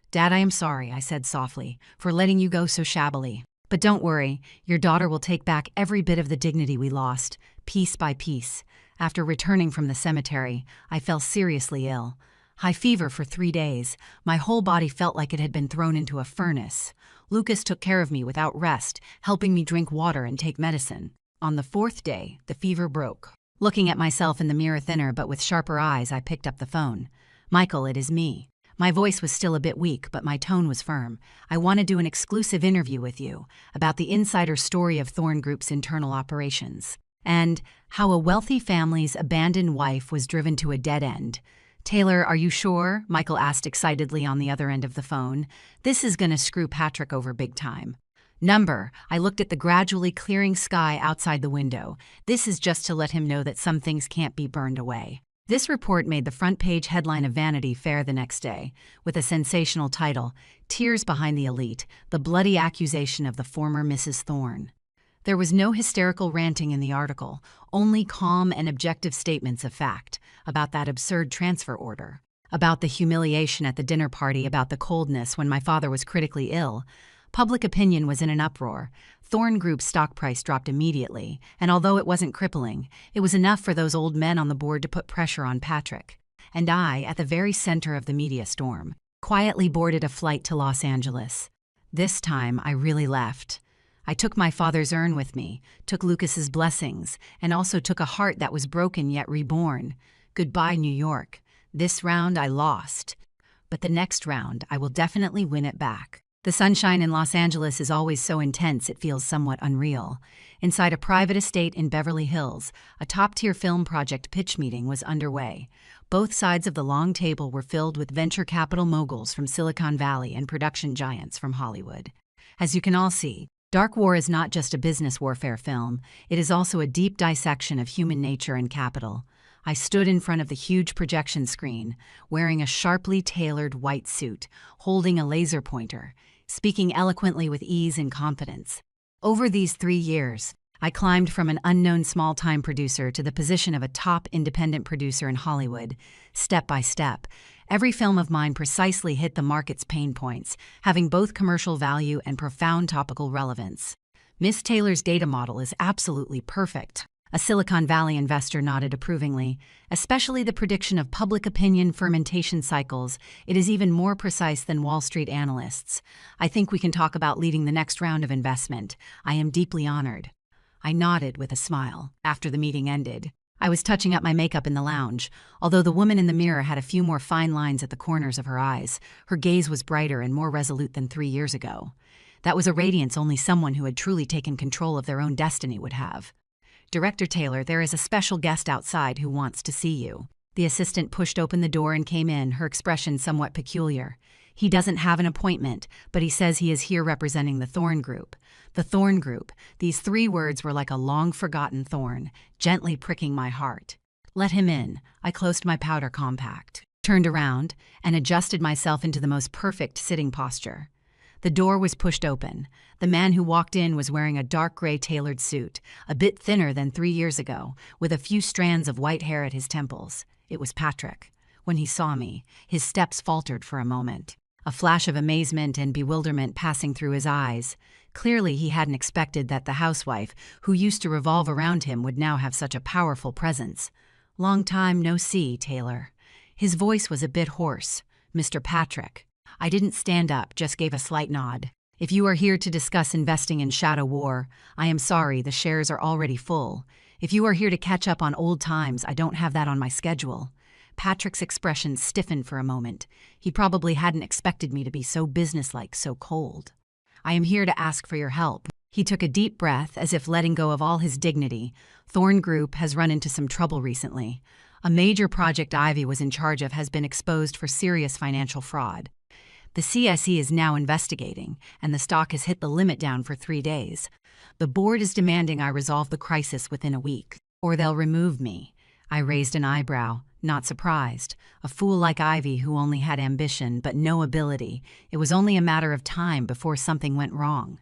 "Dad, I am sorry," I said softly, "for letting you go so shabbily. But don't worry, your daughter will take back every bit of the dignity we lost, piece by piece." After returning from the cemetery, I fell seriously ill. High fever for 3 days. My whole body felt like it had been thrown into a furnace. Lucas took care of me without rest, helping me drink water and take medicine. On the 4th day, the fever broke. Looking at myself in the mirror thinner but with sharper eyes, I picked up the phone. "Michael, it is me." My voice was still a bit weak, but my tone was firm. "I want to do an exclusive interview with you about the insider story of Thorn Group's internal operations, and how a wealthy family's abandoned wife was driven to a dead end." "Taylor, are you sure?" Michael asked excitedly on the other end of the phone. "This is going to screw Patrick over big time." "Number." I looked at the gradually clearing sky outside the window. "This is just to let him know that some things can't be burned away." This report made the front-page headline of Vanity Fair the next day, with a sensational title, "Tears Behind the Elite, the Bloody Accusation of the Former Mrs. Thorne." There was no hysterical ranting in the article, only calm and objective statements of fact, about that absurd transfer order, about the humiliation at the dinner party, about the coldness when my father was critically ill. Public opinion was in an uproar. Thorn Group's stock price dropped immediately, and although it wasn't crippling, it was enough for those old men on the board to put pressure on Patrick. And I, at the very center of the media storm, quietly boarded a flight to Los Angeles. This time, I really left. I took my father's urn with me, took Lucas's blessings, and also took a heart that was broken yet reborn. Goodbye, New York. This round I lost. But the next round, I will definitely win it back. The sunshine in Los Angeles is always so intense it feels somewhat unreal. Inside a private estate in Beverly Hills, a top-tier film project pitch meeting was underway. Both sides of the long table were filled with venture capital moguls from Silicon Valley and production giants from Hollywood. As you can all see, Dark War is not just a business warfare film, it is also a deep dissection of human nature and capital. I stood in front of the huge projection screen, wearing a sharply tailored white suit, holding a laser pointer, speaking eloquently with ease and confidence. Over these 3 years, I climbed from an unknown small-time producer to the position of a top independent producer in Hollywood, step by step. Every film of mine precisely hit the market's pain points, having both commercial value and profound topical relevance. Miss Taylor's data model is absolutely perfect. A Silicon Valley investor nodded approvingly. Especially the prediction of public opinion fermentation cycles. It is even more precise than Wall Street analysts. I think we can talk about leading the next round of investment. I am deeply honored. I nodded with a smile. After the meeting ended, I was touching up my makeup in the lounge. Although the woman in the mirror had a few more fine lines at the corners of her eyes, her gaze was brighter and more resolute than 3 years ago. That was a radiance only someone who had truly taken control of their own destiny would have. "Director Taylor, there is a special guest outside who wants to see you." The assistant pushed open the door and came in, her expression somewhat peculiar. "He doesn't have an appointment, but he says he is here representing the Thorn Group." The Thorn Group. These 3 words were like a long-forgotten thorn, gently pricking my heart. "Let him in." I closed my powder compact, turned around, and adjusted myself into the most perfect sitting posture. The door was pushed open. The man who walked in was wearing a dark gray tailored suit, a bit thinner than 3 years ago, with a few strands of white hair at his temples. It was Patrick. When he saw me, his steps faltered for a moment, a flash of amazement and bewilderment passing through his eyes. Clearly, he hadn't expected that the housewife, who used to revolve around him, would now have such a powerful presence. "Long time no see, Taylor." His voice was a bit hoarse. "Mr. Patrick." I didn't stand up, just gave a slight nod. "If you are here to discuss investing in Shadow War, I am sorry, the shares are already full. If you are here to catch up on old times, I don't have that on my schedule." Patrick's expression stiffened for a moment. He probably hadn't expected me to be so businesslike, so cold. "I am here to ask for your help." He took a deep breath, as if letting go of all his dignity. "Thorn Group has run into some trouble recently. A major project Ivy was in charge of has been exposed for serious financial fraud. The CSE is now investigating, and the stock has hit the limit down for 3 days. The board is demanding I resolve the crisis within a week, or they'll remove me." I raised an eyebrow, not surprised. A fool like Ivy who only had ambition but no ability. It was only a matter of time before something went wrong.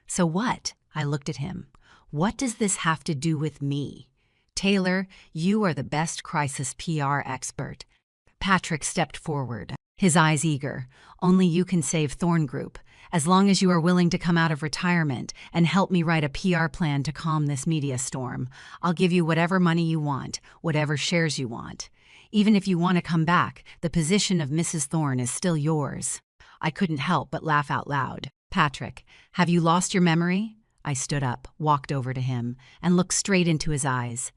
"So what?" I looked at him. "What does this have to do with me?" "Taylor, you are the best crisis PR expert." Patrick stepped forward, his eyes eager. "Only you can save Thorn Group. As long as you are willing to come out of retirement and help me write a PR plan to calm this media storm, I'll give you whatever money you want, whatever shares you want. Even if you want to come back, the position of Mrs. Thorne is still yours." I couldn't help but laugh out loud. "Patrick, have you lost your memory?" I stood up, walked over to him, and looked straight into his eyes.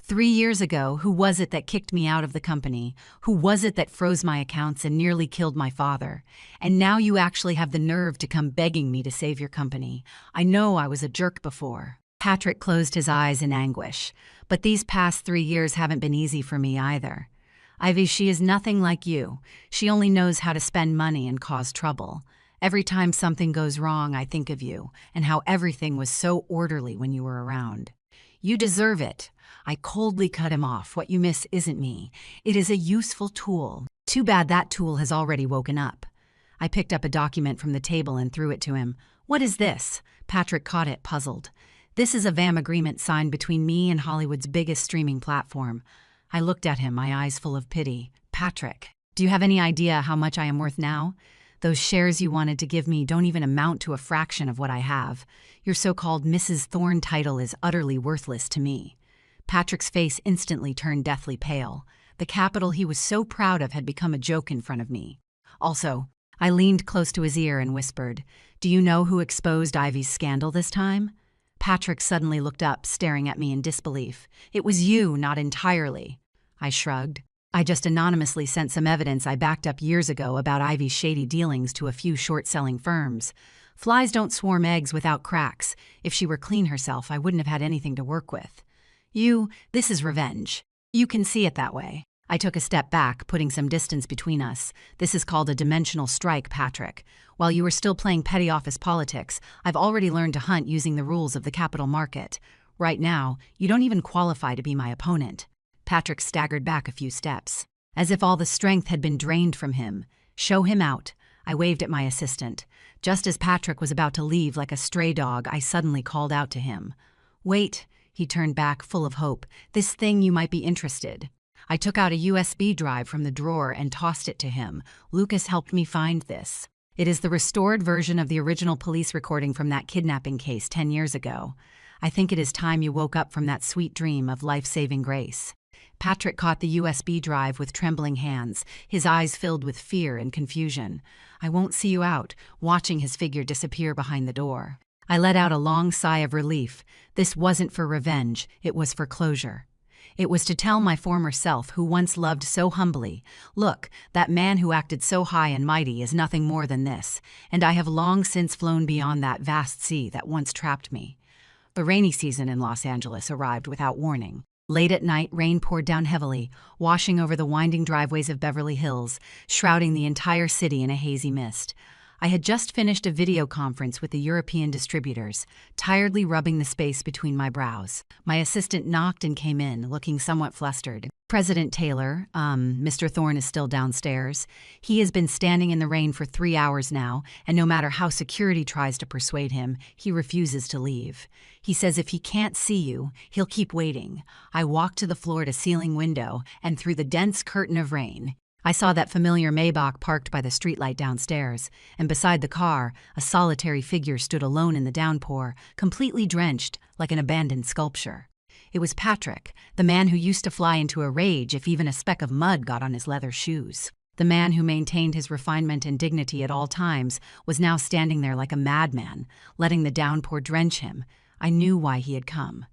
3 years ago, who was it that kicked me out of the company? Who was it that froze my accounts and nearly killed my father? And now you actually have the nerve to come begging me to save your company. I know I was a jerk before." Patrick closed his eyes in anguish. "But these past 3 years haven't been easy for me either. Ivy, she is nothing like you. She only knows how to spend money and cause trouble. Every time something goes wrong, I think of you, and how everything was so orderly when you were around. You deserve it." I coldly cut him off. "What you miss isn't me. It is a useful tool. Too bad that tool has already woken up." I picked up a document from the table and threw it to him. "What is this?" Patrick caught it, puzzled. "This is a VAM agreement signed between me and Hollywood's biggest streaming platform." I looked at him, my eyes full of pity. "Patrick, do you have any idea how much I am worth now? Those shares you wanted to give me don't even amount to a fraction of what I have. Your so-called Mrs. Thorne title is utterly worthless to me." Patrick's face instantly turned deathly pale. The capital he was so proud of had become a joke in front of me. "Also," I leaned close to his ear and whispered, "do you know who exposed Ivy's scandal this time?" Patrick suddenly looked up, staring at me in disbelief. "It was you, not entirely." I shrugged. "I just anonymously sent some evidence I backed up years ago about Ivy's shady dealings to a few short-selling firms. Flies don't swarm eggs without cracks. If she were clean herself, I wouldn't have had anything to work with. This is revenge. You can see it that way." I took a step back, putting some distance between us. "This is called a dimensional strike, Patrick. While you were still playing petty office politics, I've already learned to hunt using the rules of the capital market. Right now, you don't even qualify to be my opponent." Patrick staggered back a few steps, as if all the strength had been drained from him. "Show him out." I waved at my assistant. Just as Patrick was about to leave like a stray dog, I suddenly called out to him. "Wait." He turned back, full of hope. "This thing, you might be interested." I took out a USB drive from the drawer and tossed it to him. "Lucas helped me find this. It is the restored version of the original police recording from that kidnapping case 10 years ago. I think it is time you woke up from that sweet dream of life-saving grace." Patrick caught the USB drive with trembling hands, his eyes filled with fear and confusion. "I won't see you out," watching his figure disappear behind the door. I let out a long sigh of relief. This wasn't for revenge, it was for closure. It was to tell my former self, who once loved so humbly, "Look, that man who acted so high and mighty is nothing more than this, and I have long since flown beyond that vast sea that once trapped me." The rainy season in Los Angeles arrived without warning. Late at night, rain poured down heavily, washing over the winding driveways of Beverly Hills, shrouding the entire city in a hazy mist. I had just finished a video conference with the European distributors, tiredly rubbing the space between my brows. My assistant knocked and came in, looking somewhat flustered. President Taylor, Mr. Thorne is still downstairs. He has been standing in the rain for 3 hours now, and no matter how security tries to persuade him, he refuses to leave. He says if he can't see you, he'll keep waiting. I walked to the floor-to-ceiling window, and through the dense curtain of rain, I saw that familiar Maybach parked by the streetlight downstairs, and beside the car, a solitary figure stood alone in the downpour, completely drenched, like an abandoned sculpture. It was Patrick, the man who used to fly into a rage if even a speck of mud got on his leather shoes. The man who maintained his refinement and dignity at all times was now standing there like a madman, letting the downpour drench him. I knew why he had come.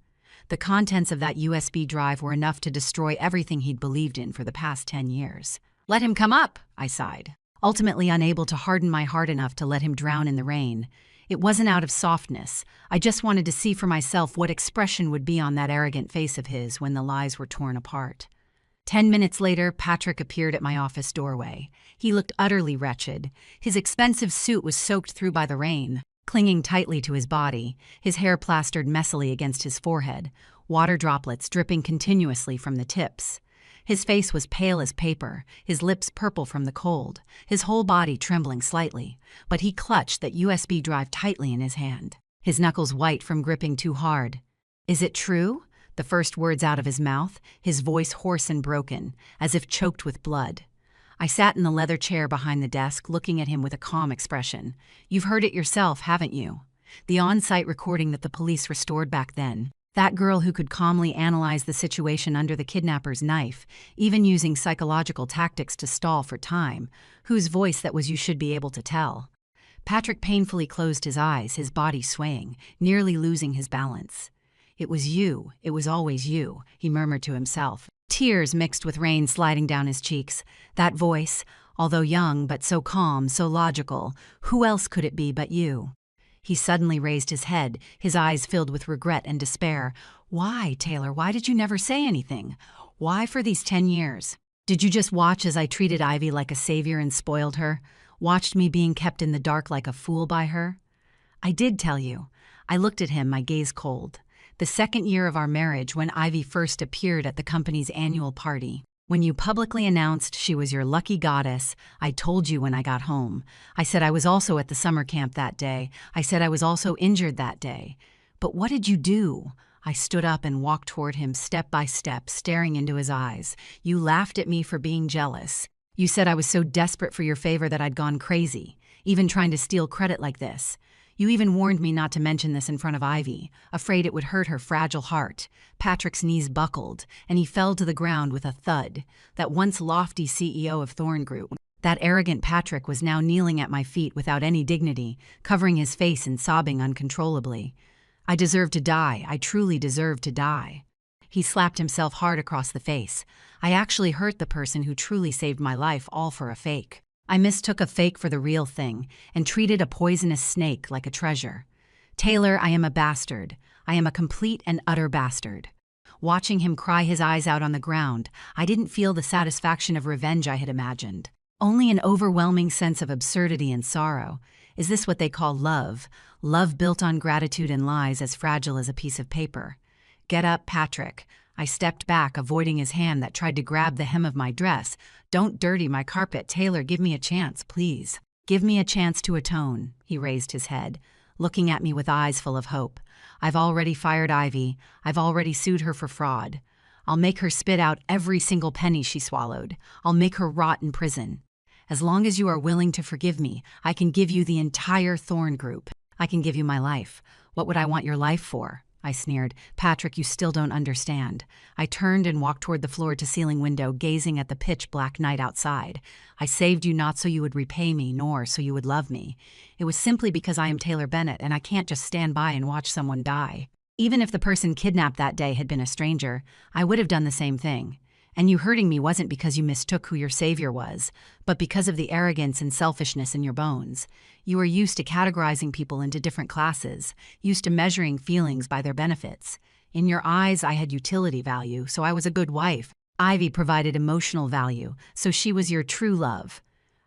The contents of that USB drive were enough to destroy everything he'd believed in for the past 10 years. "Let him come up," I sighed, ultimately unable to harden my heart enough to let him drown in the rain. It wasn't out of softness. I just wanted to see for myself what expression would be on that arrogant face of his when the lies were torn apart. 10 minutes later, Patrick appeared at my office doorway. He looked utterly wretched. His expensive suit was soaked through by the rain, clinging tightly to his body, his hair plastered messily against his forehead, water droplets dripping continuously from the tips. His face was pale as paper, his lips purple from the cold, his whole body trembling slightly, but he clutched that USB drive tightly in his hand, his knuckles white from gripping too hard. "Is it true?" The first words out of his mouth, his voice hoarse and broken, as if choked with blood. I sat in the leather chair behind the desk, looking at him with a calm expression. "You've heard it yourself, haven't you? The on-site recording that the police restored back then. That girl who could calmly analyze the situation under the kidnapper's knife, even using psychological tactics to stall for time, whose voice that was you should be able to tell." Patrick painfully closed his eyes, his body swaying, nearly losing his balance. "It was you, it was always you," he murmured to himself, tears mixed with rain sliding down his cheeks. That voice, although young but so calm, so logical, who else could it be but you? He suddenly raised his head, his eyes filled with regret and despair. "Why, Taylor, why did you never say anything? Why for these 10 years? Did you just watch as I treated Ivy like a savior and spoiled her? Watched me being kept in the dark like a fool by her?" "I did tell you." I looked at him, my gaze cold. "The second year of our marriage, when Ivy first appeared at the company's annual party. When you publicly announced she was your lucky goddess, I told you when I got home. I said I was also at the summer camp that day. I said I was also injured that day. But what did you do?" I stood up and walked toward him step by step, staring into his eyes. "You laughed at me for being jealous. You said I was so desperate for your favor that I'd gone crazy, even trying to steal credit like this. You even warned me not to mention this in front of Ivy, afraid it would hurt her fragile heart." Patrick's knees buckled, and he fell to the ground with a thud. That once lofty CEO of Thorne Group, that arrogant Patrick, was now kneeling at my feet without any dignity, covering his face and sobbing uncontrollably. "I deserve to die. I truly deserve to die." He slapped himself hard across the face. "I actually hurt the person who truly saved my life, all for a fake. I mistook a fake for the real thing and treated a poisonous snake like a treasure. Taylor, I am a bastard. I am a complete and utter bastard." Watching him cry his eyes out on the ground, I didn't feel the satisfaction of revenge I had imagined. Only an overwhelming sense of absurdity and sorrow. Is this what they call love? Love built on gratitude and lies as fragile as a piece of paper. "Get up, Patrick." I stepped back, avoiding his hand that tried to grab the hem of my dress. "Don't dirty my carpet, Taylor. Give me a chance, please. Give me a chance to atone." He raised his head, looking at me with eyes full of hope. "I've already fired Ivy. I've already sued her for fraud. I'll make her spit out every single penny she swallowed. I'll make her rot in prison. As long as you are willing to forgive me, I can give you the entire Thorne Group. I can give you my life. What would I want your life for?" I sneered. "Patrick, you still don't understand." I turned and walked toward the floor-to-ceiling window, gazing at the pitch-black night outside. "I saved you not so you would repay me, nor so you would love me. It was simply because I am Taylor Bennett, and I can't just stand by and watch someone die. Even if the person kidnapped that day had been a stranger, I would have done the same thing. And you hurting me wasn't because you mistook who your savior was, but because of the arrogance and selfishness in your bones. You are used to categorizing people into different classes, used to measuring feelings by their benefits. In your eyes, I had utility value, so I was a good wife. Ivy provided emotional value, so she was your true love.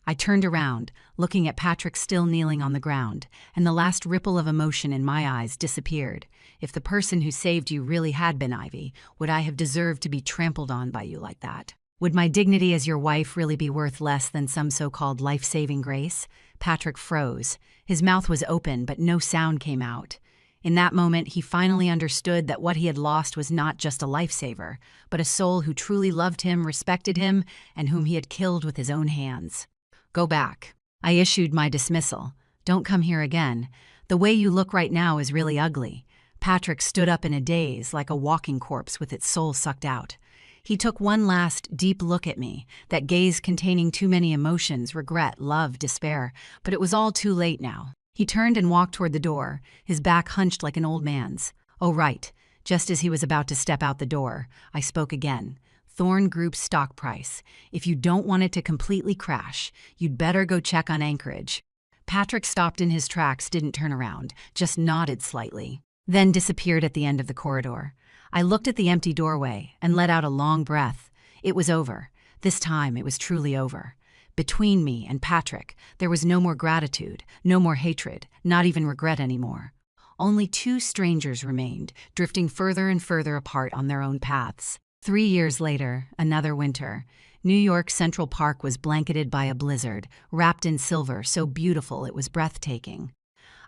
I turned around, looking at Patrick still kneeling on the ground, and the last ripple of emotion in my eyes disappeared. If the person who saved you really had been Ivy, would I have deserved to be trampled on by you like that? Would my dignity as your wife really be worth less than some so-called life-saving grace? Patrick froze. His mouth was open, but no sound came out. In that moment, he finally understood that what he had lost was not just a lifesaver, but a soul who truly loved him, respected him, and whom he had killed with his own hands. Go back. I issued my dismissal. Don't come here again. The way you look right now is really ugly. Patrick stood up in a daze, like a walking corpse with its soul sucked out. He took one last, deep look at me, that gaze containing too many emotions, regret, love, despair, but it was all too late now. He turned and walked toward the door, his back hunched like an old man's. Oh, right. Just as he was about to step out the door, I spoke again. Thorn Group's stock price. If you don't want it to completely crash, you'd better go check on Anchorage. Patrick stopped in his tracks, didn't turn around, just nodded slightly, then disappeared at the end of the corridor. I looked at the empty doorway and let out a long breath. It was over. This time it was truly over. Between me and Patrick, there was no more gratitude, no more hatred, not even regret anymore. Only two strangers remained, drifting further and further apart on their own paths. 3 years later, another winter, New York Central Park was blanketed by a blizzard, wrapped in silver so beautiful it was breathtaking.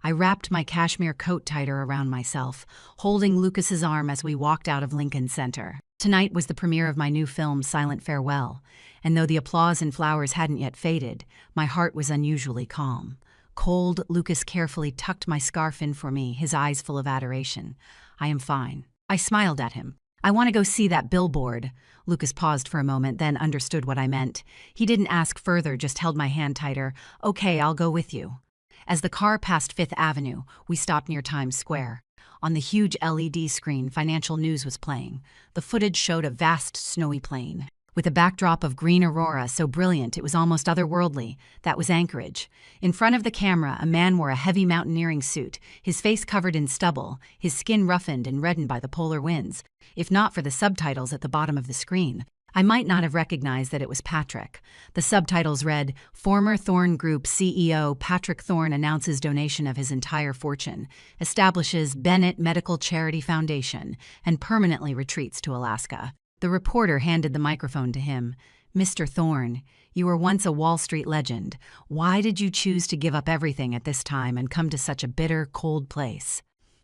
I wrapped my cashmere coat tighter around myself, holding Lucas's arm as we walked out of Lincoln Center. Tonight was the premiere of my new film, Silent Farewell, and though the applause and flowers hadn't yet faded, my heart was unusually calm. Cold, Lucas carefully tucked my scarf in for me, his eyes full of adoration. I am fine. I smiled at him. I want to go see that billboard. Lucas paused for a moment, then understood what I meant. He didn't ask further, just held my hand tighter. Okay, I'll go with you. As the car passed Fifth Avenue, we stopped near Times Square. On the huge LED screen, financial news was playing. The footage showed a vast snowy plain, with a backdrop of green aurora so brilliant it was almost otherworldly. That was Anchorage. In front of the camera, a man wore a heavy mountaineering suit, his face covered in stubble, his skin roughened and reddened by the polar winds. If not for the subtitles at the bottom of the screen, I might not have recognized that it was Patrick. The subtitles read, "Former Thorn Group CEO Patrick Thorn announces donation of his entire fortune, establishes Bennett Medical Charity Foundation, and permanently retreats to Alaska." The reporter handed the microphone to him. "Mr. Thorn, you were once a Wall Street legend. Why did you choose to give up everything at this time and come to such a bitter, cold place?"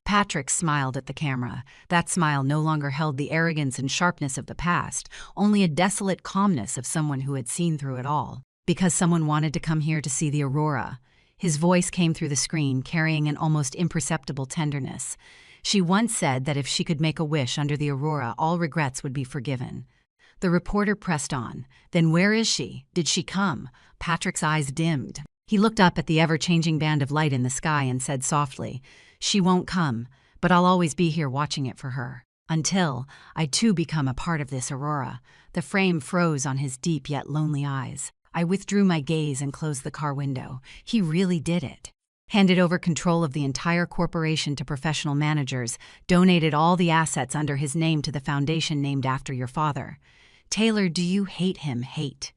Patrick smiled at the camera. That smile no longer held the arrogance and sharpness of the past, only a desolate calmness of someone who had seen through it all. Because someone wanted to come here to see the aurora. His voice came through the screen, carrying an almost imperceptible tenderness. She once said that if she could make a wish under the aurora, all regrets would be forgiven. The reporter pressed on. "Then where is she? Did she come?" Patrick's eyes dimmed. He looked up at the ever-changing band of light in the sky and said softly, "She won't come, but I'll always be here watching it for her. Until I too become a part of this aurora." The frame froze on his deep yet lonely eyes. I withdrew my gaze and closed the car window. He really did it. Handed over control of the entire corporation to professional managers, donated all the assets under his name to the foundation named after your father. Taylor, do you hate him? Hate?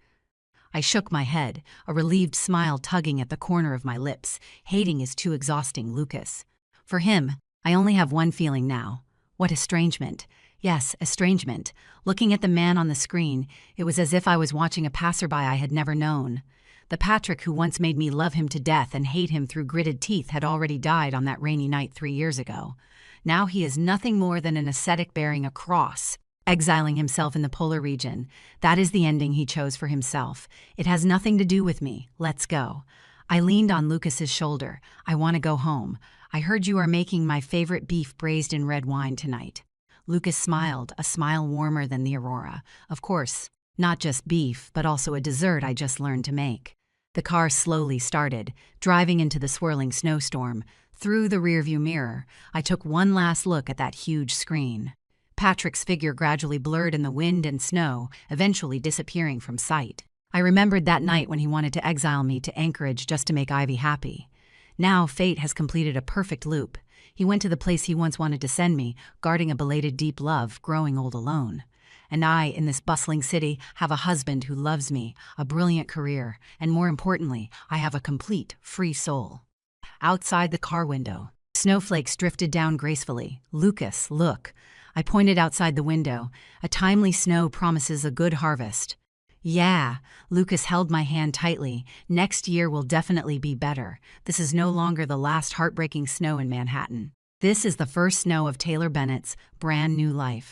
I shook my head, a relieved smile tugging at the corner of my lips. Hating is too exhausting, Lucas. For him, I only have one feeling now. What estrangement. Yes, estrangement. Looking at the man on the screen, it was as if I was watching a passerby I had never known. The Patrick who once made me love him to death and hate him through gritted teeth had already died on that rainy night 3 years ago. Now he is nothing more than an ascetic bearing a cross, exiling himself in the polar region. That is the ending he chose for himself. It has nothing to do with me. Let's go. I leaned on Lucas's shoulder. I want to go home. I heard you are making my favorite beef braised in red wine tonight. Lucas smiled, a smile warmer than the aurora. Of course, not just beef, but also a dessert I just learned to make. The car slowly started, driving into the swirling snowstorm. Through the rearview mirror, I took one last look at that huge screen. Patrick's figure gradually blurred in the wind and snow, eventually disappearing from sight. I remembered that night when he wanted to exile me to Anchorage just to make Ivy happy. Now fate has completed a perfect loop. He went to the place he once wanted to send me, guarding a belated deep love, growing old alone. And I, in this bustling city, have a husband who loves me, a brilliant career, and more importantly, I have a complete, free soul. Outside the car window, snowflakes drifted down gracefully. "Lucas, look." I pointed outside the window. "A timely snow promises a good harvest." "Yeah," Lucas held my hand tightly. "Next year will definitely be better. This is no longer the last heartbreaking snow in Manhattan. This is the first snow of Taylor Bennett's brand new life."